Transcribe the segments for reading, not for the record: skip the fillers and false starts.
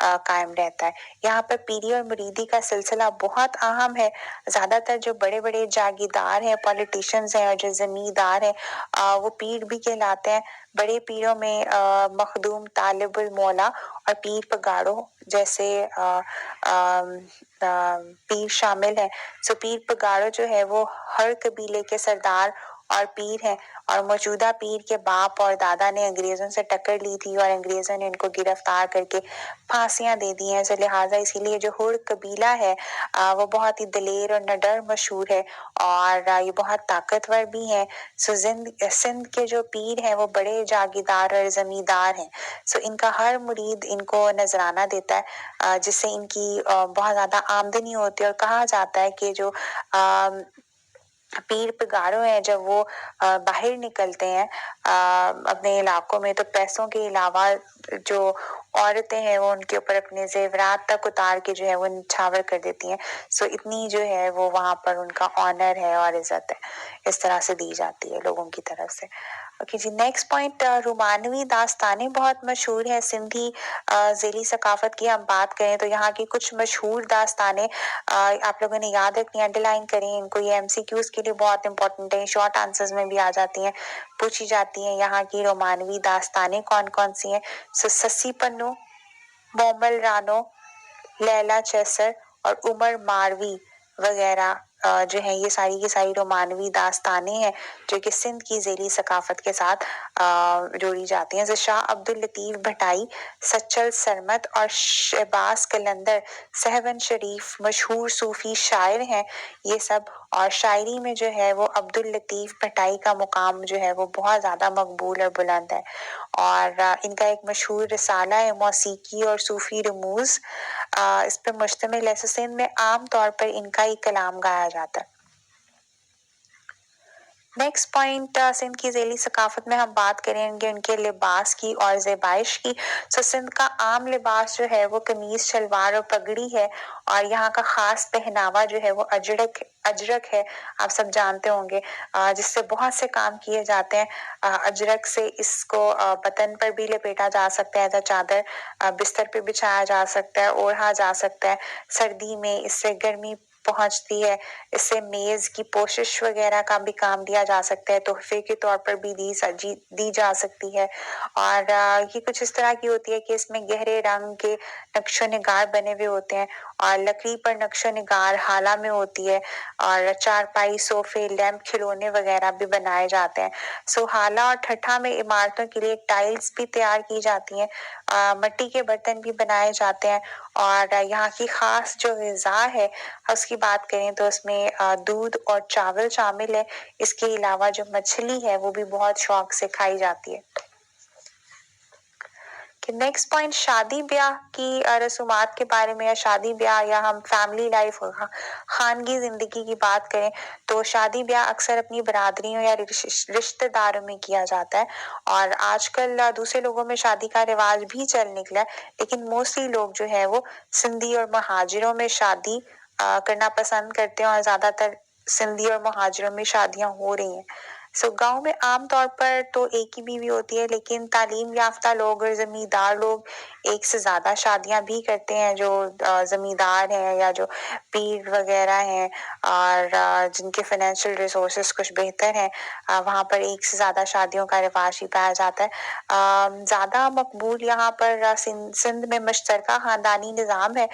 قائم رہتا ہے۔ یہاں پر پیری اور مریدی کا سلسلہ بہت اہم ہے۔ زیادہ تر جو بڑے بڑے جاگیردار ہیں، پولیٹیشنز ہیں اور جو زمیندار ہیں وہ پیر بھی کہلاتے ہیں۔ بڑے پیروں میں مخدوم، طالب المولا اور پیر پگاڑوں جیسے پیر شامل ہیں۔ سو پیر پگاڑوں جو ہے وہ ہر قبیلے کے سردار اور پیر ہیں، اور موجودہ پیر کے باپ اور دادا نے انگریزوں سے ٹکر لی تھی اور انگریزوں نے ان کو گرفتار کر کے پھانسیاں دے دی ہیں۔ لہٰذا اسی لیے جو ہڑ قبیلہ ہے وہ بہت ہی دلیر اور نڈر مشہور ہے، اور یہ بہت طاقتور بھی ہیں۔ سندھ کے جو پیر ہیں وہ بڑے جاگیردار اور زمیندار ہیں۔ ان کا ہر مرید ان کو نذرانہ دیتا ہے، جس سے ان کی بہت زیادہ آمدنی ہوتی ہے، اور کہا جاتا ہے کہ جو پیر پگاڑوں ہیں جب وہ باہر نکلتے ہیں اپنے علاقوں میں، تو پیسوں کے علاوہ جو عورتیں ہیں وہ ان کے اوپر اپنے زیورات تک اتار کے جو ہے وہ نچھاور کر دیتی ہیں۔ اتنی جو ہے وہ وہاں پر ان کا آنر ہے اور عزت ہے، اس طرح سے دی جاتی ہے لوگوں کی طرف سے۔ اوکے جی، نیکسٹ پوائنٹ، رومانوی داستانیں بہت مشہور ہیں سندھی ذیلی ثقافت کی۔ ہم بات کریں تو یہاں کی کچھ مشہور داستانیں آپ لوگوں نے یاد رکھنی، انڈر لائن کریں ان کو، یہ MCQs کے لیے بہت امپورٹنٹ ہے، شارٹ آنسرز میں بھی آ جاتی ہیں، پوچھی جاتی ہیں۔ یہاں کی رومانوی داستانیں کون کون سی ہیں؟ سسی پنو، مومل رانو، لیلا چیسر اور عمر ماروی وغیرہ جو ہیں، یہ ساری کی ساری رومانوی داستانیں ہیں جو کہ سندھ کی ذیلی ثقافت کے ساتھ جوڑی جاتی ہیں۔ شاہ عبداللطیف بھٹائی، سچل سرمت اور شہباز قلندر سہون شریف مشہور صوفی شاعر ہیں یہ سب، اور شاعری میں جو ہے وہ عبداللطیف بھٹائی کا مقام جو ہے وہ بہت زیادہ مقبول اور بلند ہے، اور ان کا ایک مشہور رسالہ ہے موسیقی اور صوفی رموز، اس پہ مشتمل ہے۔ سندھ میں عام طور پر ان کا ہی کلام گایا جاتا ہے۔ نیکسٹ پوائنٹ، سندھ کی ذیلی ثقافت میں ہم بات کریں گے ان کے لباس کی اور زیبائش کی۔ سندھ کا عام لباس جو ہے وہ قمیض شلوار اور پگڑی ہے، اور یہاں کا خاص پہناوا جو ہے وہ اجرک ہے، آپ سب جانتے ہوں گے، جس سے بہت سے کام کیے جاتے ہیں۔ اجرک سے اس کو بدن پر بھی لپیٹا جا سکتا ہے، ایسا چادر بستر پہ بچھایا جا سکتا ہے، اوڑھا جا سکتا ہے۔ سردی میں اس سے گرمی پہنچتی ہے، اس سے میز کی پوشش وغیرہ کا بھی کام دیا جا سکتا ہے، تحفے کے طور پر بھی دی جا سکتی ہے، اور یہ کچھ اس طرح کی ہوتی ہے کہ اس میں گہرے رنگ کے نقش و نگار بنے ہوئے ہوتے ہیں، اور لکڑی پر نقش و نگار حالہ میں ہوتی ہے، اور چارپائی، صوفے، لیمپ، کھلونے وغیرہ بھی بنائے جاتے ہیں۔ حالہ اور ٹھٹھا میں عمارتوں کے لیے ٹائلز بھی تیار کی جاتی ہیں، مٹی کے برتن بھی بنائے جاتے ہیں، اور یہاں کی خاص جو غذا ہے اس کی بات کریں تو اس میں دودھ اور چاول شامل ہے۔ اس کے علاوہ جو مچھلی ہے وہ بھی بہت شوق سے کھائی جاتی ہے۔ نیکسٹ پوائنٹ، شادی بیاہ کی رسومات کے بارے میں، یا شادی بیاہ یا ہم فیملی لائف، خانگی زندگی کی بات کریں تو شادی بیاہ اکثر اپنی برادریوں یا رشتہ داروں میں کیا جاتا ہے، اور آج کل دوسرے لوگوں میں شادی کا رواج بھی چل نکلا ہے، لیکن موسٹلی لوگ جو ہے وہ سندھی اور مہاجروں میں شادی کرنا پسند کرتے ہیں، اور زیادہ تر سندھی اور مہاجروں میں شادیاں ہو رہی ہیں۔ گاؤں میں عام طور پر تو ایک ہی بیوی ہوتی ہے، لیکن تعلیم یافتہ لوگ اور زمیندار لوگ ایک سے زیادہ شادیاں بھی کرتے ہیں، جو زمیندار ہیں یا جو پیر وغیرہ ہیں اور جن کے فائنینشیل ریسورسز کچھ بہتر ہیں، وہاں پر ایک سے زیادہ شادیوں کا رواج ہی پایا جاتا ہے۔ زیادہ مقبول یہاں پر سندھ میں مشترکہ خاندانی نظام ہے،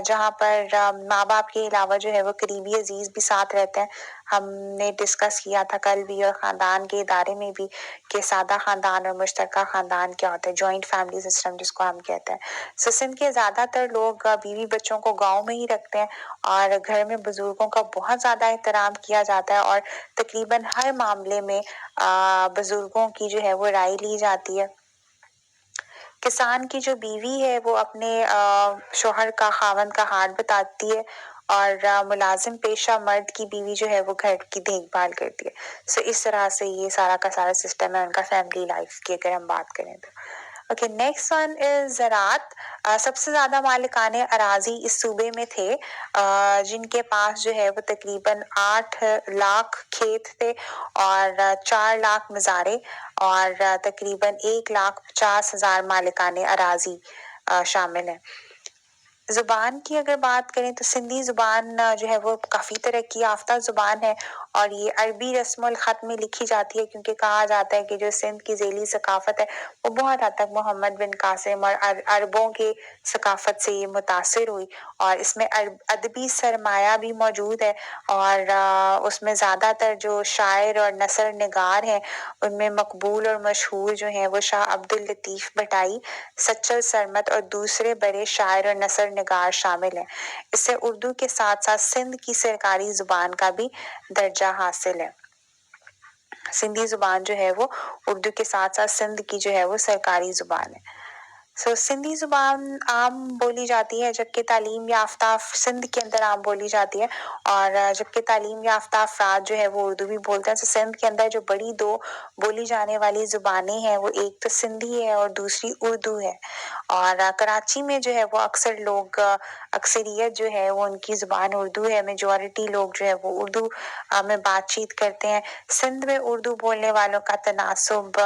جہاں پر ماں باپ کے علاوہ جو ہے وہ قریبی عزیز بھی ساتھ رہتے ہیں۔ ہم نے ڈسکس کیا تھا کل بھی، اور خاندان کے ادارے میں بھی، کہ سادہ خاندان اور مشترکہ خاندان کیا ہوتا ہے، جوائنٹ فیملی سسٹم جس کو ہم کہتے ہیں۔ سندھ کے زیادہ تر لوگ بیوی بچوں کو گاؤں میں ہی رکھتے ہیں، اور گھر میں بزرگوں کا بہت زیادہ احترام کیا جاتا ہے، اور تقریباً ہر معاملے میں بزرگوں کی جو ہے وہ رائے لی جاتی ہے۔ کسان کی جو بیوی ہے وہ اپنے شوہر کا، خاوند کا ہاتھ بتاتی ہے، اور ملازم پیشہ مرد کی بیوی جو ہے وہ گھر کی دیکھ بھال کرتی ہے۔ اس طرح سے یہ سارا کا سارا سسٹم ہے ان کا فیملی لائف کی، اگر ہم بات کریں تو۔ اوکے، نیکسٹ ون از زراعت۔ سب سے زیادہ مالکان اراضی اس صوبے میں تھے، جن کے پاس جو ہے وہ تقریباً 8 لاکھ کھیت تھے، اور 4 لاکھ مزارے، اور تقریباً 1,50,000 مالکان اراضی شامل ہیں۔ زبان کی اگر بات کریں تو سندھی زبان جو ہے وہ کافی ترقی یافتہ زبان ہے اور یہ عربی رسم الخط میں لکھی جاتی ہے، کیونکہ کہا جاتا ہے کہ جو سندھ کی ذیلی ثقافت ہے وہ بہت حد تک محمد بن قاسم اور عربوں کے ثقافت سے یہ متاثر ہوئی، اور اس میں ادبی سرمایہ بھی موجود ہے، اور اس میں زیادہ تر جو شاعر اور نثر نگار ہیں ان میں مقبول اور مشہور جو ہیں وہ شاہ عبداللطیف بھٹائی، سچل سرمد اور دوسرے بڑے شاعر اور نثر نگار شامل ہیں۔ اس سے اردو کے ساتھ ساتھ سندھ کی سرکاری زبان کا بھی درجہ حاصل ہے۔ سندھی زبان جو ہے وہ اردو کے ساتھ ساتھ سندھ کی جو ہے وہ سرکاری زبان ہے۔ سندھی زبان عام بولی جاتی ہے، جبکہ تعلیم یافتہ سندھ کے اندر عام بولی جاتی ہے، اور جبکہ تعلیم یافتہ افراد جو ہے وہ اردو بھی بولتے ہیں۔ سندھ کے اندر جو بڑی دو بولی جانے والی زبانیں ہیں وہ ایک تو سندھی ہے اور دوسری اردو ہے، اور کراچی میں جو ہے وہ اکثر لوگ اکثریت جو ہے وہ ان کی زبان اردو ہے، میجورٹی لوگ جو ہے وہ اردو میں بات چیت کرتے ہیں۔ سندھ میں اردو بولنے والوں کا تناسب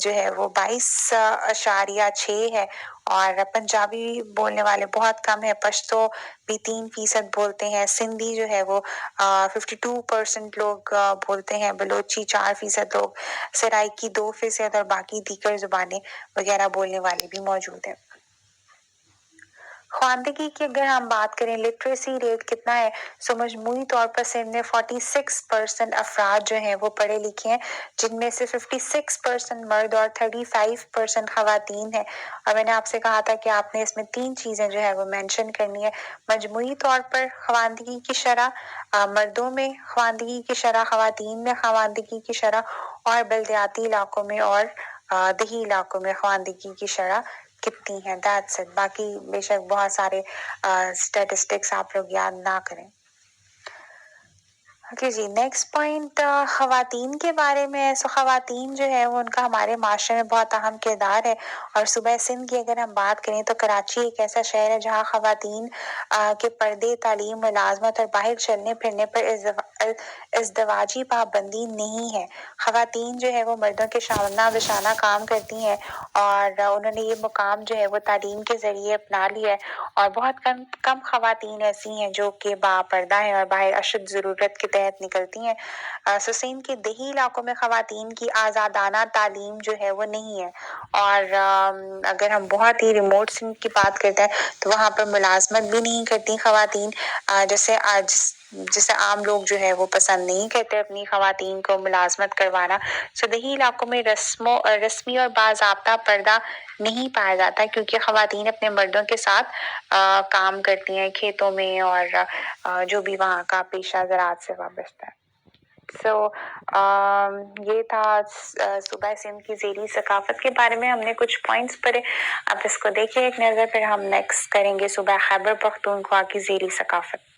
جو ہے وہ 22.6 ہے، اور پنجابی بولنے والے بہت کم ہیں، پشتو بھی 3% بولتے ہیں، سندھی جو ہے وہ 52% لوگ بولتے ہیں، بلوچی 4% لوگ، سرائکی 2% اور باقی دیگر زبانیں وغیرہ بولنے والے بھی موجود ہیں۔ خواندگی کی اگر ہم بات کریں لٹریسی ریٹ کتنا ہے، مجموعی طور پر سندھ میں 46% افراد جو ہیں وہ پڑھے لکھے ہیں، جن میں سے 56% مرد اور 35% خواتین ہیں، اور میں نے آپ سے کہا تھا کہ آپ نے اس میں 3 چیزیں جو ہے وہ مینشن کرنی ہے۔ مجموعی طور پر خواندگی کی شرح، مردوں میں خواندگی کی شرح، خواتین میں خواندگی کی شرح، اور بلدیاتی علاقوں میں اور دیہی علاقوں میں خواندگی کی شرح کتنی ہے۔ That's it۔ باقی بے شک بہت سارے اسٹیٹسٹکس آپ لوگ یاد نہ کریں۔ اوکے جی، نیکسٹ پوائنٹ خواتین کے بارے میں ہے۔ خواتین جو ہے وہ ان کا ہمارے معاشرے میں بہت اہم کردار ہے، اور صوبہ سندھ کی اگر ہم بات کریں تو کراچی ایک ایسا شہر ہے جہاں خواتین کے پردے، تعلیم، ملازمت اور باہر چلنے پھرنے پر ازدواجی پابندی نہیں ہے۔ خواتین جو ہے وہ مردوں کے شانہ بشانہ کام کرتی ہیں، اور انہوں نے یہ مقام جو ہے وہ تعلیم کے ذریعے اپنا لیا ہے، اور بہت کم خواتین ایسی ہیں جو کہ باپردہ ہیں اور باہر اشد ضرورت کے تحت نکلتی ہیں۔ سندھ کے دیہی علاقوں میں خواتین کی آزادانہ تعلیم جو ہے وہ نہیں ہے، اور اگر ہم بہت ہی ریموٹ سندھ کی بات کرتے ہیں تو وہاں پر ملازمت بھی نہیں کرتی خواتین، جیسے عام لوگ جو ہے وہ پسند نہیں کرتے اپنی خواتین کو ملازمت کروانا۔ دیہی علاقوں میں رسمی اور باضابطہ پردہ نہیں پایا جاتا، کیونکہ خواتین اپنے مردوں کے ساتھ کام کرتی ہیں کھیتوں میں اور جو بھی وہاں کا پیشہ زراعت سے وابستہ ہے۔ یہ تھا صوبہ سندھ کی ذیلی ثقافت کے بارے میں، ہم نے کچھ پوائنٹس پڑھے، آپ اس کو دیکھیں ایک نظر، پھر ہم نیکسٹ کریں گے صوبہ خیبر پختونخوا کی ذیلی ثقافت۔